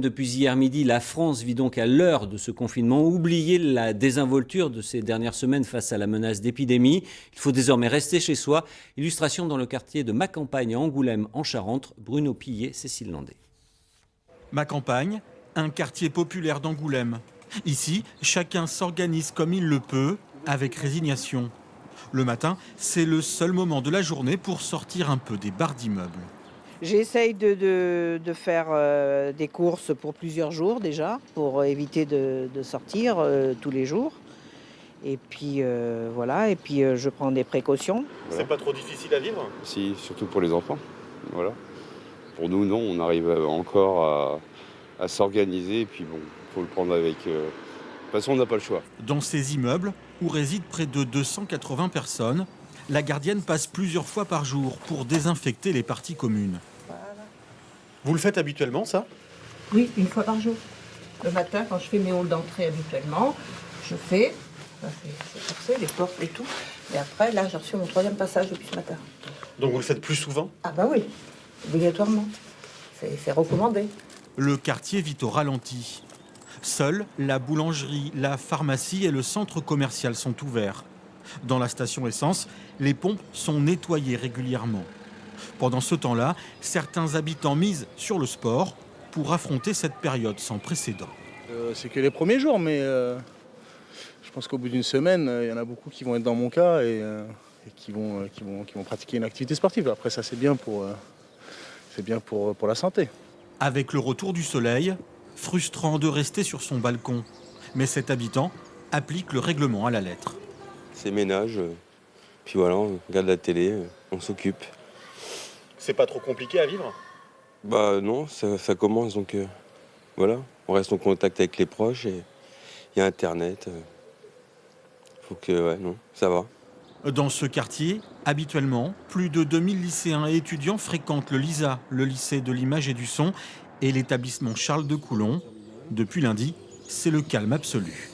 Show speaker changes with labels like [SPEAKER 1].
[SPEAKER 1] Depuis hier midi, la France vit donc à l'heure de ce confinement. Oubliez la désinvolture de ces dernières semaines face à la menace d'épidémie. Il faut désormais rester chez soi. Illustration dans le quartier de Macampagne à Angoulême en Charente. Bruno Pillet, Cécile Landé.
[SPEAKER 2] Macampagne, un quartier populaire d'Angoulême. Ici, chacun s'organise comme il le peut, avec résignation. Le matin, c'est le seul moment de la journée pour sortir un peu des barres d'immeubles.
[SPEAKER 3] J'essaye de faire des courses pour plusieurs jours déjà, pour éviter de sortir tous les jours. Et puis voilà, et puis je prends des précautions.
[SPEAKER 4] C'est pas trop difficile à vivre?
[SPEAKER 5] Si, surtout pour les enfants. Voilà. Pour nous, non, on arrive encore à s'organiser. Et puis bon, il faut le prendre avec... De toute façon, on n'a pas le choix.
[SPEAKER 2] Dans ces immeubles, où résident près de 280 personnes, la gardienne passe plusieurs fois par jour pour désinfecter les parties communes.
[SPEAKER 4] Vous le faites habituellement, ça?
[SPEAKER 6] Oui, une fois par jour. Le matin, quand je fais mes halls d'entrée habituellement, je fais forcé, les portes et tout. Et après, là, j'ai reçu mon 3e passage depuis ce matin.
[SPEAKER 4] Donc vous le faites plus souvent?
[SPEAKER 6] Ah bah oui, obligatoirement. C'est recommandé.
[SPEAKER 2] Le quartier vit au ralenti. Seuls la boulangerie, la pharmacie et le centre commercial sont ouverts. Dans la station essence, les pompes sont nettoyées régulièrement. Pendant ce temps-là, certains habitants misent sur le sport pour affronter cette période sans précédent.
[SPEAKER 7] C'est que les premiers jours, mais je pense qu'au bout d'une semaine, il y en a beaucoup qui vont être dans mon cas et qui vont pratiquer une activité sportive. Après ça, c'est bien pour la santé.
[SPEAKER 2] Avec le retour du soleil, frustrant de rester sur son balcon. Mais cet habitant applique le règlement à la lettre.
[SPEAKER 5] C'est ménage, puis voilà, on regarde la télé, on s'occupe.
[SPEAKER 4] C'est pas trop compliqué à vivre?
[SPEAKER 5] Bah non, ça commence, donc voilà. On reste en contact avec les proches et il y a Internet. Faut que, ouais, non, ça va.
[SPEAKER 2] Dans ce quartier, habituellement, plus de 2000 lycéens et étudiants fréquentent le LISA, le lycée de l'image et du son, et l'établissement Charles de Coulon. Depuis lundi, c'est le calme absolu.